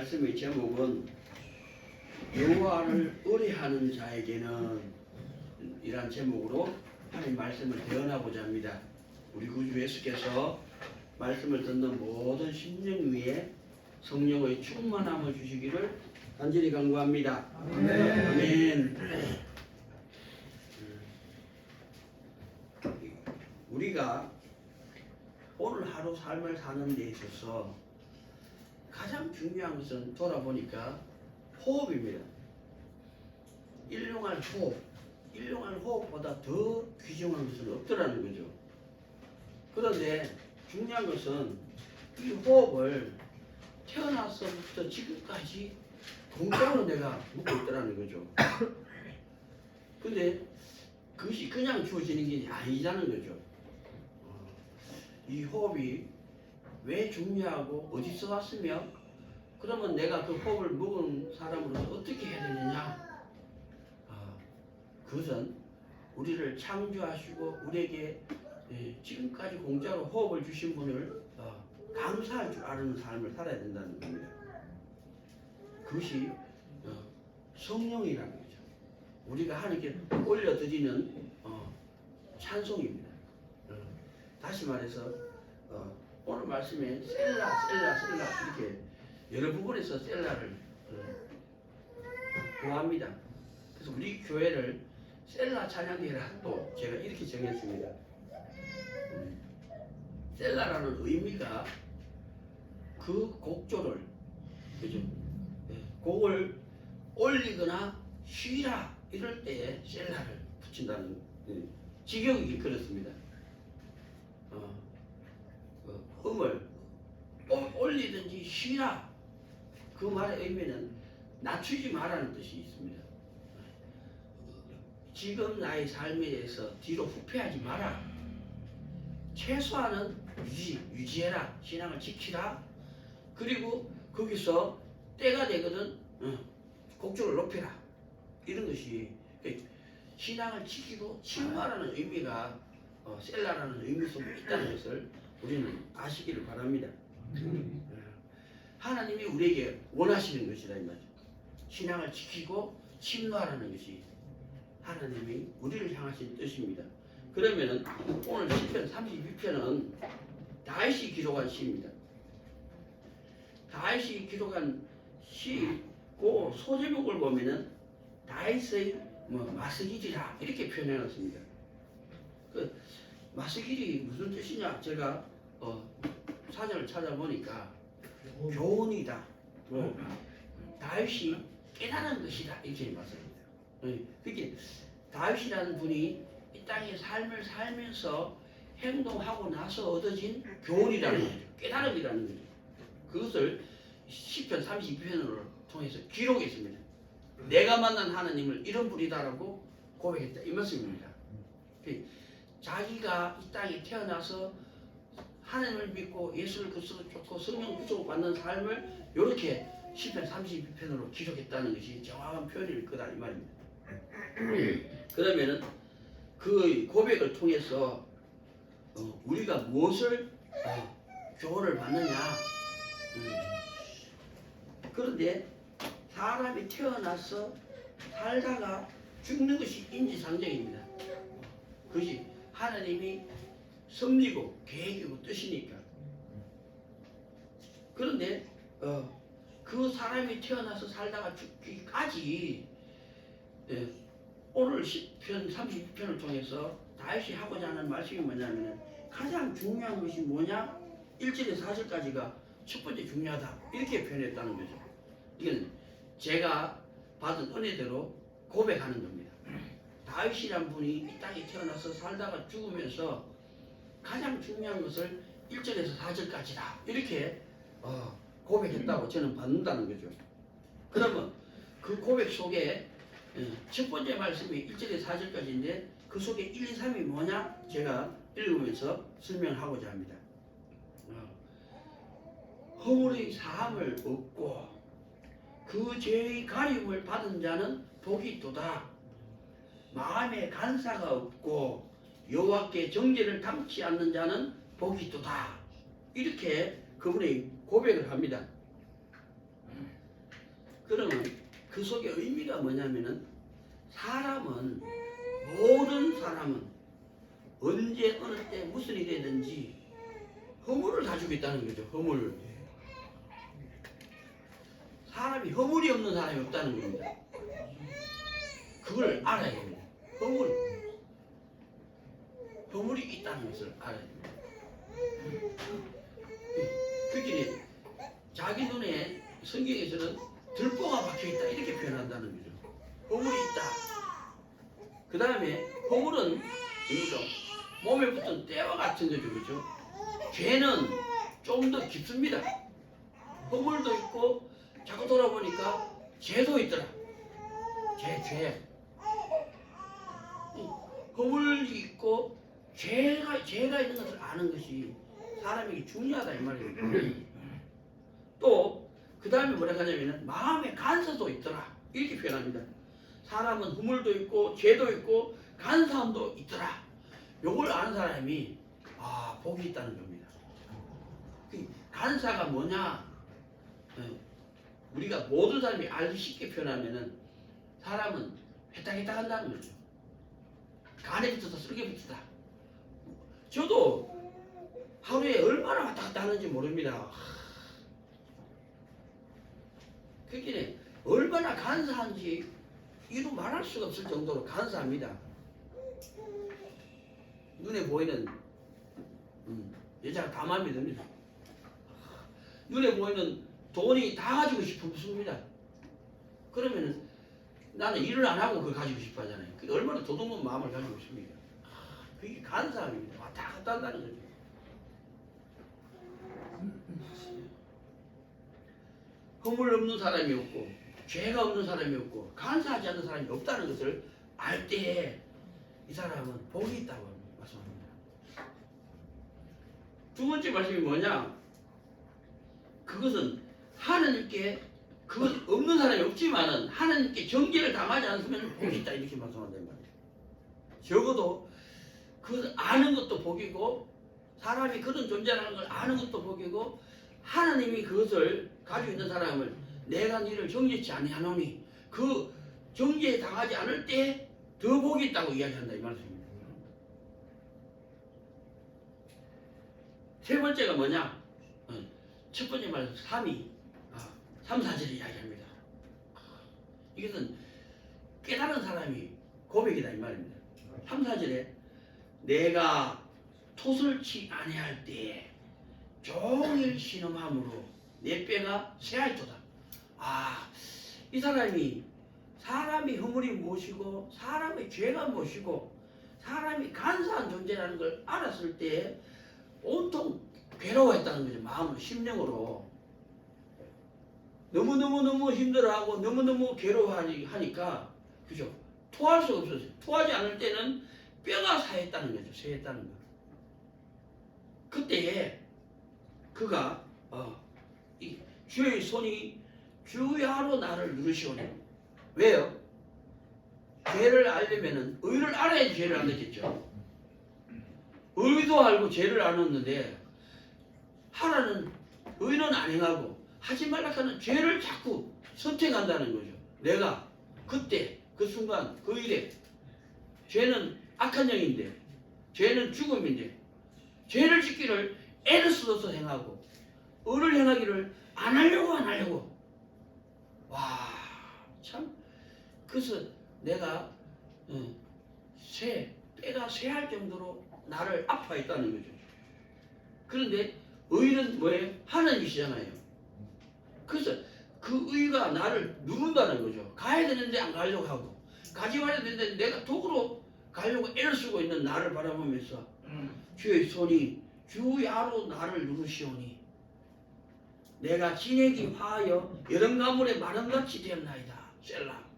말씀의 제목은 여호와를 의뢰하는 자에게는 이란 제목으로 하나님 말씀을 대언하고자 합니다. 우리 구주 예수께서 말씀을 듣는 모든 심령 위에 성령의 충만함을 주시기를 간절히 간구합니다. 아멘. 아멘. 우리가 오늘 하루 삶을 사는 데 있어서 가장 중요한 것은 돌아보니까 호흡입니다. 일용할 호흡보다 더 귀중한 것은 없더라는 거죠. 그런데 중요한 것은 이 호흡을 태어나서부터 지금까지 공짜로 내가 묻고 있더라는 거죠. 근데 그것이 그냥 주어지는 게 아니자는 거죠. 이 호흡이 왜 중요하고 어디서 왔으며 그러면 내가 그 호흡을 먹은 사람으로서 어떻게 해야 되느냐. 그것은 우리를 창조하시고 우리에게 지금까지 공짜로 호흡을 주신 분을 감사할 줄 아는 삶을 살아야 된다는 겁니다. 그것이 성령이라는 거죠. 우리가 하나님께 올려드리는 찬송입니다. 다시 말해서 오늘 말씀에 셀라 이렇게 여러 부분에서 셀라를 구합니다. 그래서 우리 교회를 셀라 찬양대회라 또 제가 이렇게 정했습니다. 셀라라는 의미가 그 곡조를 그죠? 곡을 올리거나 쉬라 이럴 때에 셀라를 붙인다는 직역이 그렇습니다. 음을 올리든지 쉬라 그 말의 의미는 낮추지 말라는 뜻이 있습니다. 지금 나의 삶에 대해서 뒤로 후퇴하지 마라. 최소한은 유지해라. 신앙을 지키라. 그리고 거기서 때가 되거든 곡조를 높여라. 이런 것이 신앙을 지키고 침마라는 의미가 셀라라는 의미 속에 있다는 것을 우리는 아시기를 바랍니다. 하나님이 우리에게 원하시는 것이다 이 말이죠. 신앙을 지키고 침노하라는 것이 하나님이 우리를 향하신 뜻입니다. 그러면은 오늘 시편 32편은 다윗이 기록한 시입니다. 다윗이 기록한 시 그 소제목을 보면은 다윗의 마스길이라 이렇게 표현해놨습니다. 그 마스길이 무슨 뜻이냐? 제가 사전을 찾아보니까 교훈이다. 다윗이 깨달은 것이다 이렇게 말씀입니다. 그렇게 다윗이라는 분이 이 땅의 삶을 살면서 행동하고 나서 얻어진 교훈이라는 거죠. 깨달음이라는 거죠. 그것을 시편 32편으로 통해서 기록했습니다. 내가 만난 하나님을 이런 분이다라고 고백했다 이 말씀입니다. 자기가 이 땅에 태어나서 하나님을 믿고 예수를 그리스도로 쫓고 성령 구속을 받는 삶을 이렇게 시편 32편으로 기록했다는 것이 정확한 표현일 거다 이 말입니다. 그러면은 그 고백을 통해서 우리가 무엇을 교훈을 받느냐. 그런데 사람이 태어나서 살다가 죽는 것이 인지상정입니다. 그것이 하나님이 섭리고 계획이고 뜻이니까. 그런데 그 사람이 태어나서 살다가 죽기까지 오늘 시편 32편을 통해서 다윗이 하고자 하는 말씀이 뭐냐면 가장 중요한 것이 뭐냐? 1절에서 4절까지가 첫 번째 중요하다 이렇게 표현했다는 거죠. 이건 제가 받은 은혜대로 고백하는 겁니다. 다윗이란 분이 이 땅에 태어나서 살다가 죽으면서 가장 중요한 것을 1절에서 4절까지다 이렇게 고백했다고 저는 받는다는 거죠. 그러면 그 고백 속에 첫 번째 말씀이 1절에서 4절까지인데 그 속에 1, 2, 3이 뭐냐? 제가 읽으면서 설명하고자 합니다. 허물의 사함을 얻고 그 죄의 가림을 받은 자는 복이 있도다. 마음에 간사가 없고 여호와께 정죄를 담지 않는 자는 복이 있도다. 이렇게 그분의 고백을 합니다. 그러면 그 속에 의미가 뭐냐면은 사람은 모든 사람은 언제 어느 때 무슨 일이 되든지 허물을 가지고 있다는 거죠. 허물. 사람이 허물이 없는 사람이 없다는 겁니다. 그걸 알아야 됩니다. 허물이 있다는 것을 알아야 됩니다. 그렇게 자기 눈에 성경에서는 들보가 박혀있다 이렇게 표현한다는 거죠. 허물이 있다. 그 다음에 허물은 몸에 붙은 때와 같은 거죠. 그죠? 죄는 좀 더 깊습니다. 허물도 있고 자꾸 돌아보니까 죄도 있더라. 죄. 허물이 있고 죄가 있는 것을 아는 것이 사람에게 중요하다 이 말이에요. 또 그 다음에 뭐라고 하냐면은 마음의 간사도 있더라 이렇게 표현합니다. 사람은 허물도 있고 죄도 있고 간사함도 있더라. 요걸 아는 사람이 복이 있다는 겁니다. 간사가 뭐냐? 우리가 모든 사람이 알기 쉽게 표현하면은 사람은 회딱회딱 한다는 거죠. 간에 붙어서 쓸개 붙다. 저도 하루에 얼마나 왔다 갔다 하는지 모릅니다. 그렇게 얼마나 간사한지 이루 말할 수가 없을 정도로 간사합니다. 눈에 보이는 여자가 다 마음에 듭니다. 눈에 보이는 돈이 다 가지고 싶습니다. 그러면은 나는 일을 안 하고 그걸 가지고 싶어 하잖아요. 그게 얼마나 도둑놈 마음을 가지고 있습니까? 그게 간사함입니다. 왔다 갔다 한다는 거죠. 허물 없는 사람이 없고 죄가 없는 사람이 없고 간사하지 않는 사람이 없다는 것을 알 때 이 사람은 복이 있다고 말씀합니다. 두 번째 말씀이 뭐냐? 그것은 하나님께 그것 없는 사람이 없지만은 하나님께 정죄를 당하지 않으면 복이 있다 이렇게 말씀한단 말이에요. 적어도 그것을 아는 것도 복이고 사람이 그런 존재라는 걸 아는 것도 복이고 하나님이 그것을 가지고 있는 사람을 내가 너를 정죄치 아니하노니 그 정죄에 당하지 않을 때 더 복이 있다고 이야기한다 이 말씀입니다. 세 번째가 뭐냐? 첫 번째 말은 3사절을 이야기합니다. 이것은 깨달은 사람이 고백이다 이 말입니다. 3사절에 내가 토설치 아니할 때에 종일 신음함으로 내 뼈가 쇠할도다. 이 사람이 허물이 무엇이고 사람의 죄가 무엇이고 사람이 간사한 존재라는 걸 알았을 때 온통 괴로워했다는 거죠. 마음으로 심령으로 너무 힘들어하고 너무 괴로워하니까 그죠? 토할 수가 없었어요. 토하지 않을 때는 뼈가 사했다는 거죠. 쇠했다는 거. 그때에 그가 이 주의 손이 주야로 나를 누르시오니 왜요? 죄를 알려면은 의를 알아야지 죄를 알겠죠. 의도 알고 죄를 알았는데 하나는 의는 안 행하고 하지 말라 하는 죄를 자꾸 선택한다는 거죠. 내가 그때 그 순간 그 일에 죄는 악한 영인데 죄는 죽음인데 죄를 짓기를 애를 써서 행하고 의를 행하기를 안 하려고 참 그래서 내가 때가 쇠할 정도로 나를 아파했다는 거죠. 그런데 의는 뭐예요? 하나님이시잖아요. 그래서 그 의가 나를 누른다는 거죠. 가야 되는데 안 가려고 하고 가지 말아야 되는데 내가 도구로 가려고 애를 쓰고 있는 나를 바라보면서 주의 손이 주야로 나를 누르시오니 내가 진액이 화하여 여름 가물에 마름같이 되었나이다. 셀라.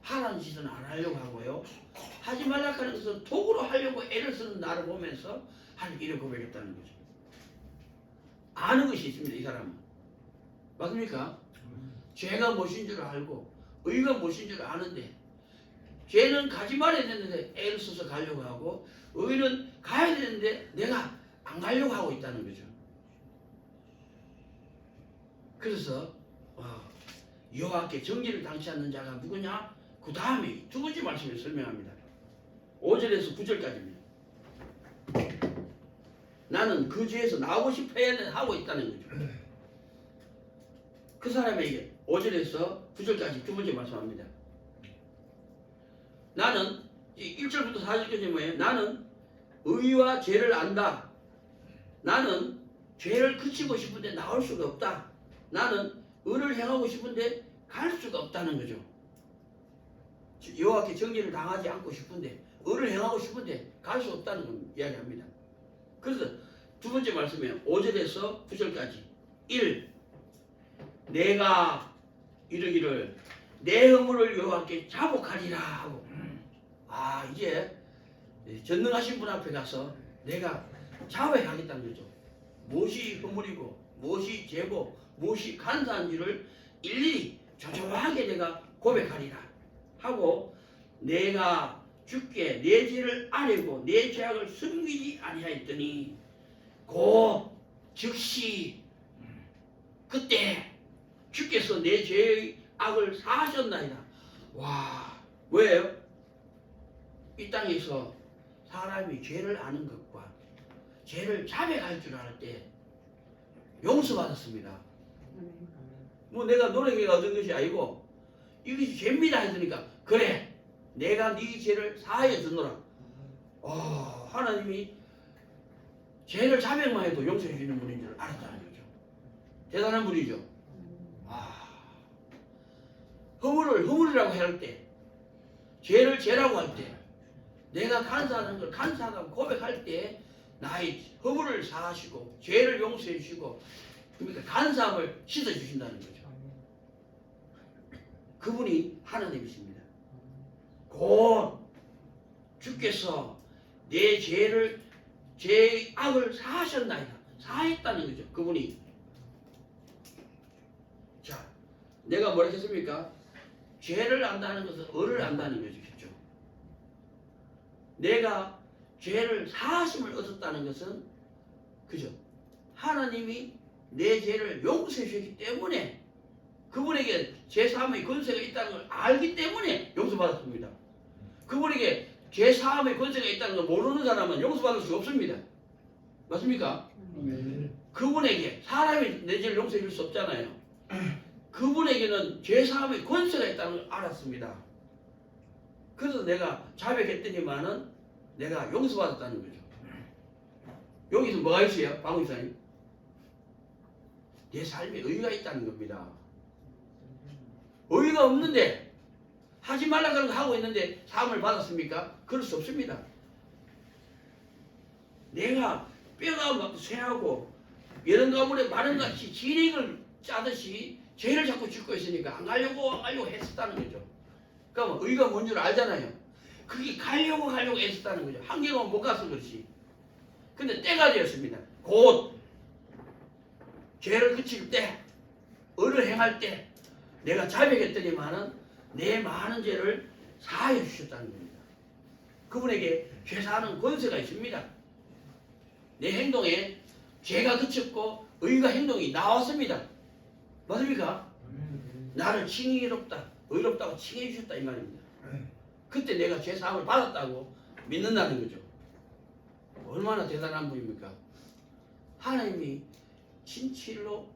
하라는 짓은 안 하려고 하고요. 하지 말라 하는 것은 도구로 하려고 애를 쓰는 나를 보면서 하나님 이를 고백했다는 거죠. 아는 것이 있습니다. 이 사람은. 맞습니까? 죄가 무엇인 줄 알고 의가 무엇인 줄 아는데 죄는 가지 말아야 되는데 애를 써서 가려고 하고 의는 가야 되는데 내가 안 가려고 하고 있다는 거죠. 그래서 여호와께 정죄를 당치 않는 자가 누구냐? 그 다음에 두 번째 말씀을 설명합니다. 5절에서 9절까지입니다. 나는 그 죄에서 나오고 싶어야 하고 있다는 거죠. 그 사람에게 5절에서 9절까지 두 번째 말씀합니다. 나는 1절부터 4절까지 뭐예요? 나는 의와 죄를 안다. 나는 죄를 그치고 싶은데 나올 수가 없다. 나는 의를 행하고 싶은데 갈 수가 없다는 거죠. 여호와께 정죄를 당하지 않고 싶은데 의를 행하고 싶은데 갈 수 없다는 걸 이야기합니다. 그래서 두 번째 말씀이에요. 5절에서 9절까지 1. 내가 이르기를 내 허물을 여호와께 자복하리라 하고, 이제 전능하신 분 앞에 가서 내가 자백하겠다는 거죠. 무엇이 허물이고 무엇이 죄고 무엇이 간사한지를 일일이 조조하게 내가 고백하리라 하고, 내가 주께 내 죄를 아뢰고 내 죄악을 숨기지 아니하였더니 곧 즉시 그때 주께서 내 죄의 악을 사하셨나이다. 와, 뭐예요? 이 땅에서 사람이 죄를 아는 것과 죄를 자백할 줄 알 때 용서받았습니다. 뭐 내가 노력해가 얻은 것이 아니고 이것이 죄입니다 했으니까, 그래 내가 네 죄를 사하여 주노라. 하나님이 죄를 자백만 해도 용서해 주는 분인 줄 알았다는 거죠. 대단한 분이죠. 허물이라고 할 때, 죄를 죄라고 할 때, 내가 간사하는 걸 간사하다고 고백할 때 나의 허물을 사하시고 죄를 용서해 주시고, 그러니까 간사함을 씻어 주신다는 거죠. 그분이 하나님이십니다. 곧 주께서 내 죄의 악을 사하셨나이다. 사했다는 거죠. 그분이. 자, 내가 뭐라 했습니까? 죄를 안다는 것은 의를 안다는 것이죠. 내가 죄를 사하심을 얻었다는 것은, 그죠? 하나님이 내 죄를 용서해 주셨기 때문에, 그분에게 죄사함의 권세가 있다는 걸 알기 때문에 용서받았습니다. 그분에게 죄사함의 권세가 있다는 걸 모르는 사람은 용서받을 수 없습니다. 맞습니까? 그분에게 사람이 내 죄를 용서해 줄 수 없잖아요. 그분에게는 죄사함의 권세가 있다는 걸 알았습니다. 그래서 내가 자백했더니만은 내가 용서받았다는 거죠. 여기서 뭐가 있어요? 방울사님? 내 삶에 의의가 있다는 겁니다. 의의가 없는데, 하지 말라 그런 거 하고 있는데 사함을 받았습니까? 그럴 수 없습니다. 내가 뼈가 막 쇠하고 여름 가물에 마른 같이 진액을 짜듯이 죄를 자꾸 짓고 있으니까 안 가려고 했었다는 거죠. 그러니까 의의가 뭔 줄 알잖아요. 그게 가려고 했었다는 거죠. 한계가 못 가서 그렇지. 근데 때가 되었습니다. 곧 죄를 그칠 때, 의를 행할 때 내가 자백했더니만은 내 많은 죄를 사하여 주셨다는 겁니다. 그분에게 죄사하는 권세가 있습니다. 내 행동에 죄가 그쳤고 의가 행동이 나왔습니다. 맞습니까? 나를 칭의롭다, 의롭다고 칭해 주셨다 이 말입니다. 그때 내가 죄사함을 받았다고 믿는다는 거죠. 얼마나 대단한 분입니까? 하나님이 진실로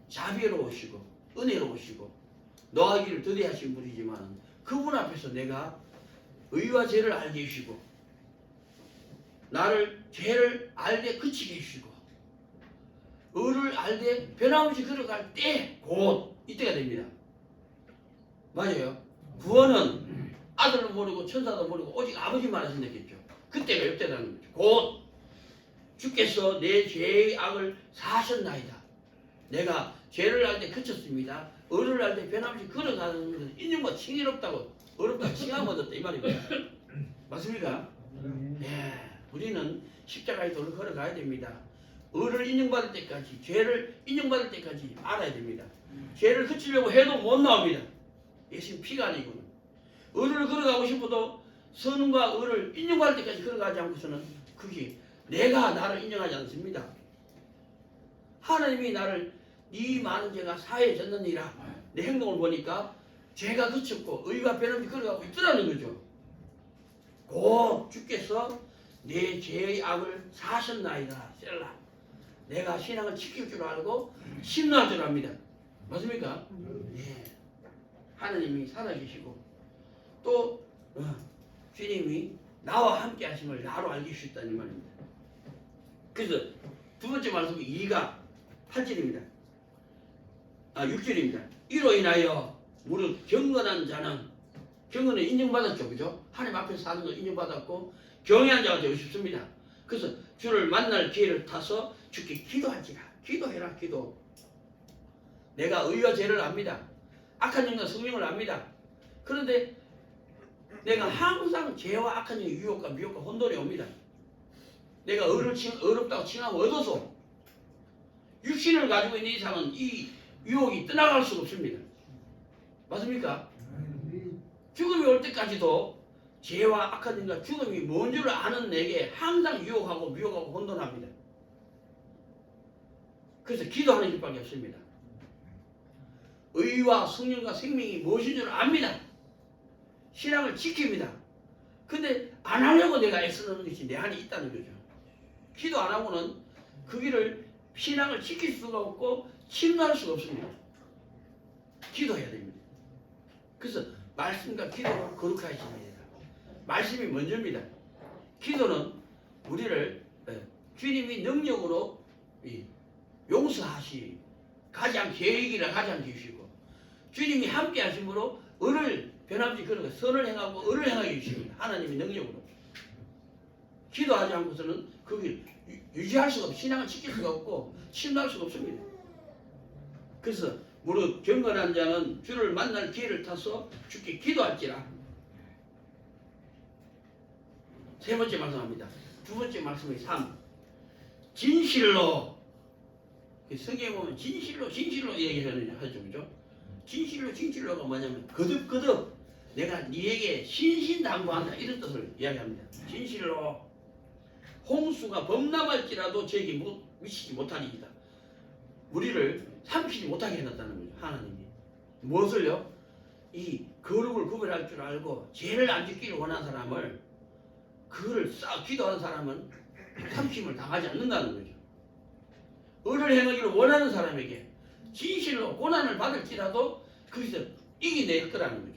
자비로우시고 은혜로우시고 노하기를 더디하신 분이지만, 그분 앞에서 내가 의와 죄를 알게 해주시고 나를 죄를 알게 그치게 해주시고 의를 알게 변함없이 걸어갈 때 곧 이때가 됩니다. 맞아요. 구원은 아들도 모르고 천사도 모르고 오직 아버지만 하신다겠죠. 그때가 이때라는 거죠. 곧 주께서 내 죄의 악을 사하셨나이다. 내가 죄를 알 때 그쳤습니다. 의를 알 때 변함없이 걸어가는 것은 인정과 칭의롭다고, 어렵다고 칭함 얻었다 이 말입니다. 맞습니까? 네, 우리는 십자가의 도를 걸어가야 됩니다. 의를 인정받을 때까지, 죄를 인정받을 때까지 알아야 됩니다. 죄를 그치려고 해도 못 나옵니다. 예수님 피가 아니고는. 의를 걸어가고 싶어도 선과 의를 인정받을 때까지 걸어가지 않고서는 그게 내가 나를 인정하지 않습니다. 하나님이 나를 이 많은 죄가 사해에 졌느니라. 내 행동을 보니까 죄가 그쳤고 의가 변함이 걸어가고 있더라는 거죠. 곧 주께서 내 죄의 악을 사하셨나이다. 셀라. 내가 신앙을 지킬 줄 알고 심노할 줄 압니다. 맞습니까? 예. 하나님이 살아계시고 또 주님이 나와 함께 하심을 나로 알게 주셨다는 말입니다. 그래서 두 번째 말씀은 2가 8절입니다. 6절입니다. 이로 인하여 무릇 경건한 자는 경건은 인정받았죠. 그죠? 하나님 앞에서 사는 거 인정받았고 경외한 자가 되고 싶습니다. 그래서 주를 만날 기회를 타서 주께 기도할지라. 기도해라. 기도. 내가 의와 죄를 압니다. 악한 영과 성령을 압니다. 그런데 내가 항상 죄와 악한 영의 유혹과 미혹과 혼돈이 옵니다. 내가 어렵다고 칭하고 얻어서 육신을 가지고 있는 이상은 이 유혹이 떠나갈 수가 없습니다. 맞습니까? 죽음이 올 때까지도 죄와 악한 영과 죽음이 뭔 줄 아는 내게 항상 유혹하고 미혹하고 혼돈합니다. 그래서 기도하는 일밖에 없습니다. 의와 성령과 생명이 무엇인 줄 압니다. 신앙을 지킵니다. 근데 안 하려고 내가 애쓰는 것이 내 안에 있다는 거죠. 기도 안 하고는 그 길을 신앙을 지킬 수가 없고 침노할 수가 없습니다. 기도해야 됩니다. 그래서 말씀과 기도가 거룩하십니다. 말씀이 먼저입니다. 기도는 우리를 주님이 능력으로 용서하시 가장 계획이라 가장 계시고 주님이 함께 하심으로 을을 변함없이 그런 선을 행하고 을을 행하게 해주십니다. 하나님의 능력으로. 기도하지 않고서는 그 길 유지할 수가 없고 신앙을 지킬 수가 없고 침노할 수가 없습니다. 그래서 무릇 경건한 자는 주를 만날 기회를 타서 주께 기도할지라. 세 번째 말씀합니다. 두 번째 말씀이 3. 진실로. 성경에 보면 진실로 얘기하는 하죠. 그죠? 진실로가 뭐냐면 거듭 내가 네에게 신신당부한다 이런 뜻을 이야기합니다. 진실로 홍수가 범람할지라도 저에게 미치지 못하리이다. 우리를 삼키지 못하게 해놨다는 거죠. 하나님이. 무엇을요? 이 거룩을 구별할 줄 알고 죄를 안 짓기를 원하는 사람을 그를 기도하는 사람은 삼킴을 당하지 않는다는 거죠. 의를 행하기를 원하는 사람에게 진실로 고난을 받을지라도 거기서 이겨낼 거라는 거죠.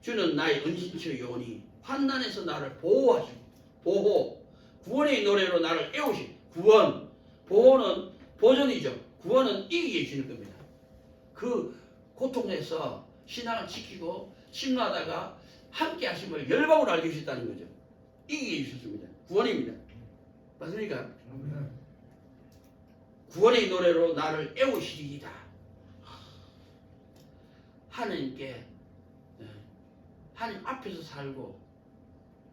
주는 나의 은신처요니 환난에서 나를 보호하시고 구원의 노래로 나를 애우시고 보호는 보존이죠. 구원은 이기게 해주시는 겁니다. 그 고통에서 신앙을 지키고 심노하다가 함께 하심을 열방으로 알게 해주셨다는 거죠. 이기게 해주셨습니다. 구원입니다. 맞습니까? 구원의 노래로 나를 애우시리이다. 하나님께 하나님 앞에서 살고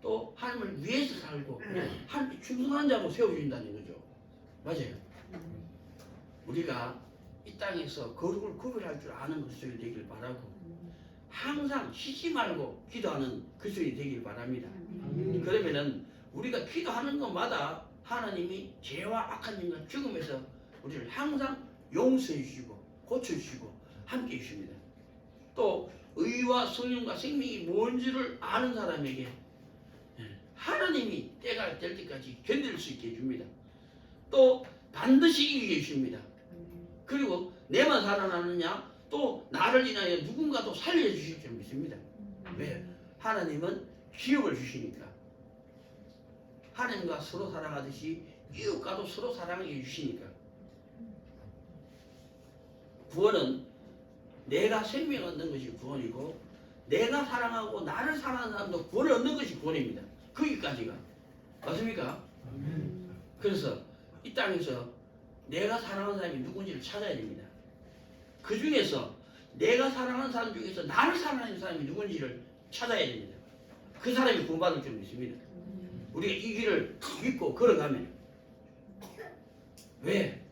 또 하나님을 위해서 살고 하나님께 충성한 자로 세워주신다는 거죠. 맞아요. 우리가 이 땅에서 거룩을 구별할 줄 아는 그리스도인이 되길 바라고 항상 쉬지 말고 기도하는 그리스도인이 되길 바랍니다. 그러면은 우리가 기도하는 것마다 하나님이 죄와 악한 영과 죽음에서 우리를 항상 용서해 주시고 고쳐주시고 함께 해주십니다. 또 의와 성령과 생명이 뭔지를 아는 사람에게 하나님이 때가 될 때까지 견딜 수 있게 해줍니다. 또 반드시 이기게 해줍니다. 그리고 내만 살아나느냐 또 나를 인하여 누군가도 살려주실 줄 믿습니다. 왜? 하나님은 기업을 주시니까. 하나님과 서로 사랑하듯이 이웃과도 서로 사랑하게 해주시니까. 구원은 내가 생명 얻는 것이 구원이고 내가 사랑하고 나를 사랑하는 사람도 구원을 얻는 것이 구원입니다. 거기까지가. 맞습니까? 그래서 이 땅에서 내가 사랑하는 사람이 누군지를 찾아야 됩니다. 그 중에서 내가 사랑하는 사람 중에서 나를 사랑하는 사람이 누군지를 찾아야 됩니다. 그 사람이 구원받을 줄 믿습니다. 우리가 이 길을 믿고 걸어가면. 왜?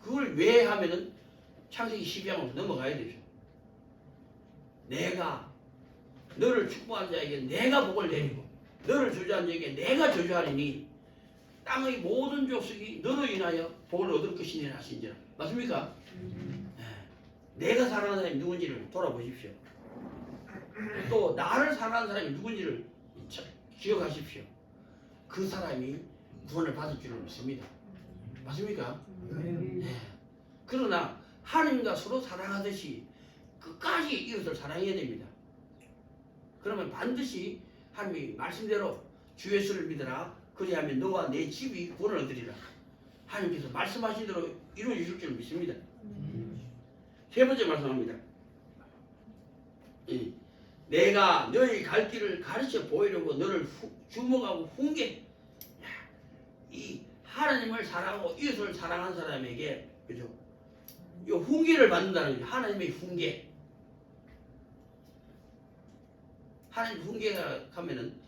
그걸 왜 하면은 창세기 12장으로 넘어가야 되죠. 내가 너를 축복한 자에게 내가 복을 내리고 너를 저주한 자에게 내가 저주하리니 땅의 모든 족속이 너로 인하여 복을 얻을 것이니 하신지라. 맞습니까? 예. 내가 사랑하는 사람이 누군지를 돌아보십시오. 또 나를 사랑하는 사람이 누군지를 기억하십시오. 그 사람이 구원을 받을 줄을 믿습니다. 맞습니까? 예. 그러나 하나님과 서로 사랑하듯이 끝까지 이웃을 사랑해야 됩니다. 그러면 반드시 하나님이 말씀대로 주 예수를 믿으라. 그리하면 너와 내 집이 구원을 얻으리라. 하나님께서 말씀하신 대로 이루어 주실 줄 믿습니다. 세 번째 말씀합니다. 내가 너희 갈 길을 가르쳐 보이려고 너를 주목하고 훈계. 이 하나님을 사랑하고 이웃을 사랑한 사람에게 그죠? 이 훈계를 받는다는 거죠. 하나님의 훈계. 하나님 훈계가 하면은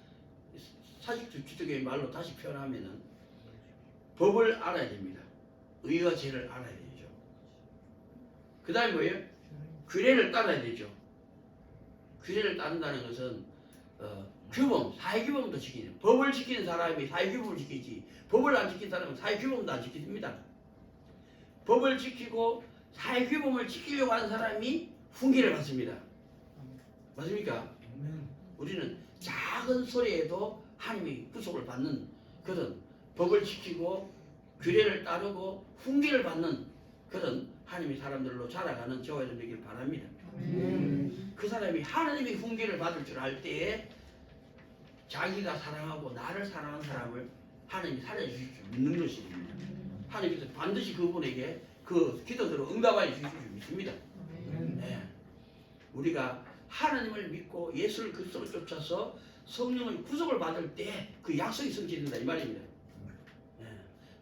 사직주 주석의 말로 다시 표현하면은 법을 알아야 됩니다. 의와 죄를 알아야 되죠. 그 다음에 뭐예요? 규례를 따라야 되죠. 규례를 따른다는 것은 규범, 사회규범도 지키는, 법을 지키는 사람이 사회규범을 지키지 법을 안 지키는 사람은 사회규범도 안 지킵니다. 법을 지키고 사회규범을 지키려고 하는 사람이 훈계를 받습니다. 맞습니까? 우리는 작은 소리에도 하나님의 구속을 받는 그런 법을 지키고 규례를 따르고 훈계를 받는 그런 하나님의 사람들로 자라가는 저와 여러분 되길 바랍니다. 그 사람이 하나님의 훈계를 받을 줄 알 때에 자기가 사랑하고 나를 사랑하는 사람을 하나님이 살려주실 줄 믿는 것입니다. 하나님께서 반드시 그분에게 그 기도대로 응답하여 주실 줄 믿습니다. 네. 우리가 하나님을 믿고 예수를 그리스도로 쫓아서 성령의 구속을 받을 때 그 약속이 성취된다 이 말입니다. 네.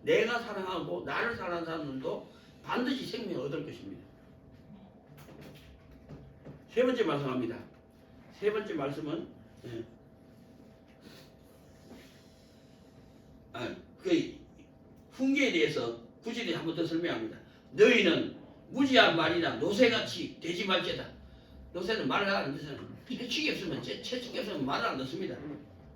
내가 사랑하고 나를 사랑하는 사람들도 반드시 생명을 얻을 것입니다. 세 번째 말씀합니다. 세 번째 말씀은 그 훈계에 대해서 구절에 한 번 더 설명합니다. 너희는 무지한 말이나 노새같이 되지 말지어다. 노새는 말을 하는 데서는 채찍이 없으면 채찍이 없으면 말을 안 듣습니다.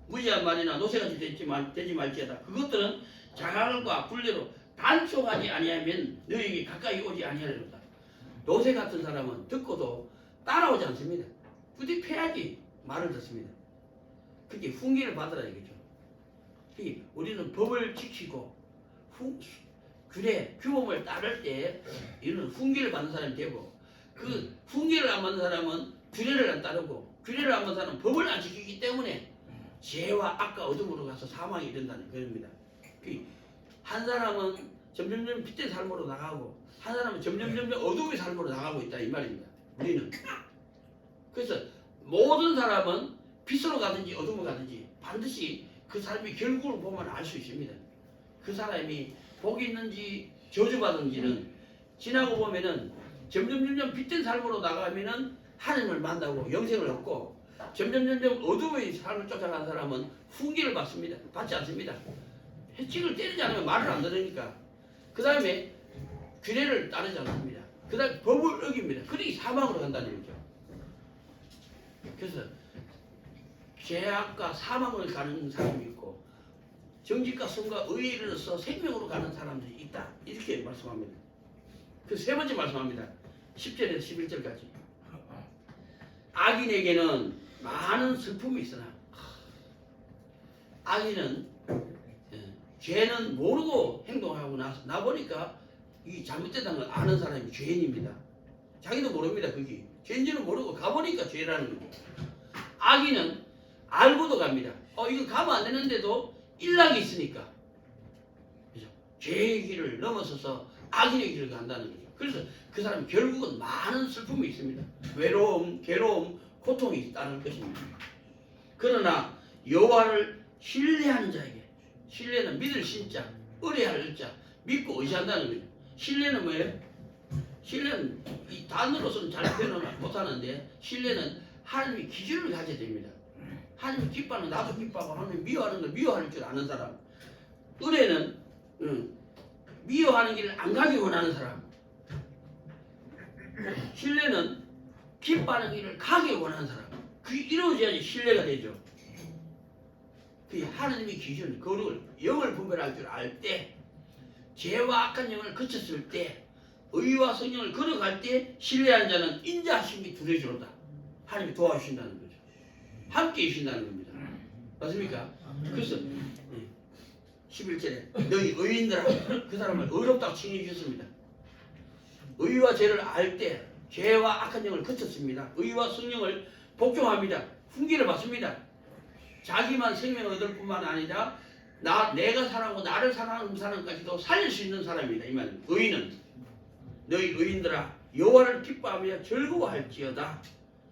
무지한 말이나 노새같이 되지 말지어다. 그것들은 자갈과 굴레로 단속하지 아니하면 너희에게 가까이 오지 아니하리로다. 노새 같은 사람은 듣고도 따라오지 않습니다. 부디 패야지 말을 듣습니다. 그게 훈계를 받으라 이거죠. 우리는 법을 지키고 규례, 규범을 따를 때 이런 훈계를 받는 사람이 되고 그 훈계를 안 받는 사람은 규례를 안 따르고 규례를 안 받는 사람은 법을 안 지키기 때문에 죄와 악과 어둠으로 가서 사망이 이른다는 겁니다. 한 사람은 점점점 빛의 삶으로 나가고 한 사람은 점점점 어둠의 삶으로 나가고 있다 이 말입니다. 우리는 그래서 모든 사람은 빛으로 가든지 어둠으로 가든지 반드시 그 사람이 결국을 보면 알 수 있습니다. 그 사람이 복이 있는지 저주받은지는 지나고 보면은 점점 빛된 삶으로 나가면은 하나님을 만나고 영생을 얻고 점점 어둠의 삶을 쫓아가는 사람은 훈계를 받습니다. 받지 않습니다. 해칙을 때리지 않으면 말을 안 들으니까. 그 다음에 규례를 따르지 않습니다. 그 다음에 법을 어깁니다. 그러니 사망으로 간다는 거죠. 그래서 죄악과 사망을 가는 사람이 있고 정직과 선과 의의로서 생명으로 가는 사람들이 있다. 이렇게 말씀합니다. 그 세 번째 말씀합니다. 10절에서 11절까지. 악인에게는 많은 슬픔이 있으나 악인은 죄는 모르고 행동하고 나 보니까 이 잘못됐다는 걸 아는 사람이 죄인입니다. 자기도 모릅니다. 그게 죄인지는 모르고 가보니까 죄라는 거죠. 악인은 알고도 갑니다. 이거 가면 안 되는데도 일락이 있으니까 그죠? 죄의 길을 넘어서서 악인의 길을 간다는 거죠. 그래서 그 사람이 결국은 많은 슬픔이 있습니다. 외로움, 괴로움, 고통이 있다는 것입니다. 그러나 여호와를 신뢰하는 자에게, 신뢰는 믿을 신자, 의뢰할 의자, 믿고 의지한다는 거죠. 신뢰는 뭐예요? 신뢰는 이 단어로서는 잘 표현을 못하는데 신뢰는 하나님의 기준을 가져야 됩니다. 하나님 기뻐하는 나도 기뻐하고 하나님 미워하는 걸 미워할 줄 아는 사람. 의뢰는 미워하는 길을 안 가기 원하는 사람. 신뢰는 기뻐하는 길을 가기 원하는 사람. 그게 이루어져야지 신뢰가 되죠. 그 하나님의 기준, 거룩을, 영을 분별할 줄 알 때, 죄와 악한 영을 거쳤을 때, 의와 성령을 걸어갈 때 신뢰하는 자는 인자하심이 두려지로다. 하나님이 도와주신다는 거죠. 함께 계신다는 겁니다. 맞습니까? 그래서 11절에 너희 의인들아, 그 사람을 의롭다고 칭해 주셨습니다. 의와 죄를 알 때 죄와 악한 영을 거쳤습니다. 의와 성령을 복종합니다. 훈계를 받습니다. 자기만 생명을 얻을 뿐만 아니라 내가 사랑하고 나를 사랑하는 사람까지도 살릴 수 있는 사람입니다. 이 말. 의인은 너희 의인들아 여호와를 기뻐하며 즐거워할지어다.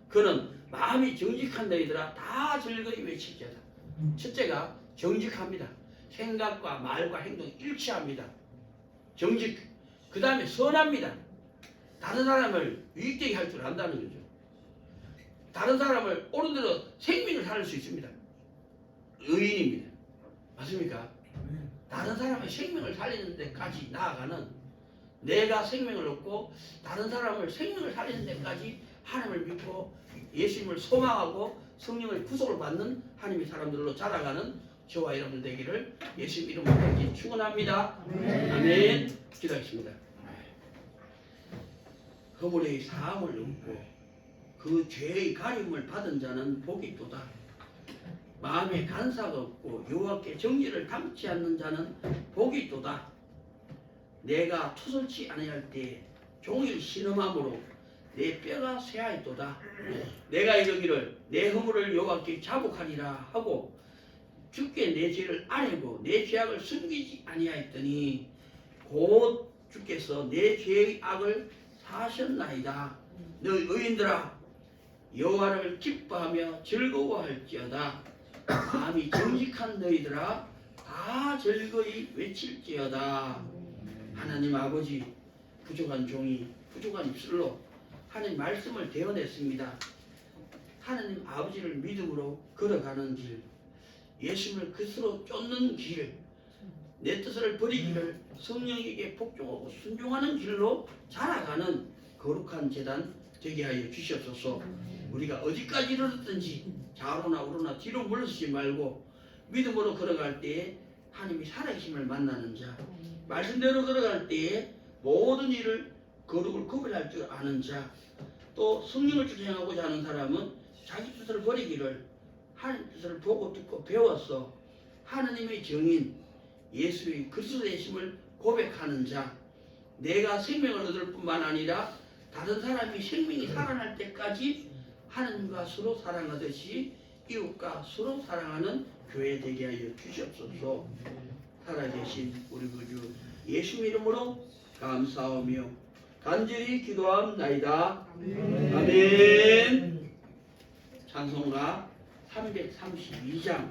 그는 마음이 정직한 너희들아 다 즐거이 외칠지어다. 첫째가 정직합니다. 생각과 말과 행동이 일치합니다. 정직. 그 다음에 선합니다. 다른 사람을 유익되게 할 줄 안다는 거죠. 다른 사람을 옳은 대로 생명을 살릴 수 있습니다. 의인입니다. 맞습니까? 다른 사람의 생명을 살리는 데까지 나아가는, 내가 생명을 얻고 다른 사람을 생명을 살리는 데까지 하나님을 믿고 예수님을 소망하고 성령의 구속을 받는 하나님의 사람들로 자라가는 저와 여러분 되기를 예수님 이름으로 축원합니다. 아멘. 기도하겠습니다. 허물의 사함을 얻고 그 죄의 가림을 받은 자는 복이 있도다. 마음에 간사가 없고 여호와께 정죄를 담지 않는 자는 복이 있도다. 내가 토설치 아니할 때 종일 신음함으로 내 뼈가 쇠하였도다. 내가 이르기를 내 허물을 여호와께 자복하리라 하고 주께 내 죄를 아뢰고 내 죄악을 숨기지 아니하였더니 곧 주께서 내 죄의 악을 사하셨나이다. 너희 의인들아 여호와를 기뻐하며 즐거워할지어다. 마음이 정직한 너희들아 다 즐거이 외칠지어다. 하나님 아버지, 부족한 종이 부족한 입술로 하나님 말씀을 대언했습니다. 하나님 아버지를 믿음으로 걸어가는 길, 예수님을 그스로 쫓는 길, 내 뜻을 버리기를 성령에게 복종하고 순종하는 길로 자라가는 거룩한 재단 되게 하여 주시옵소서. 우리가 어디까지 이르렀든지 좌로나 우로나 뒤로 물러서지 말고 믿음으로 걸어갈 때에 하나님이 살아계심을 만나는 자, 말씀대로 걸어갈 때에 모든 일을 거룩을 구별할 줄 아는 자, 또 성령을 주장하고자 하는 사람은 자기 뜻을 버리기를 하나님 뜻을 보고 듣고 배워서 하나님의 정인 예수의 그리스도 되심을 고백하는 자, 내가 생명을 얻을 뿐만 아니라 다른 사람이 생명이 살아날 때까지 하나님과 서로 사랑하듯이 이웃과 서로 사랑하는 교회 되게 하여 주시옵소서. 살아계신 우리 구주 예수 이름으로 감사하며 간절히 기도합나이다. 아멘. 찬송가 332장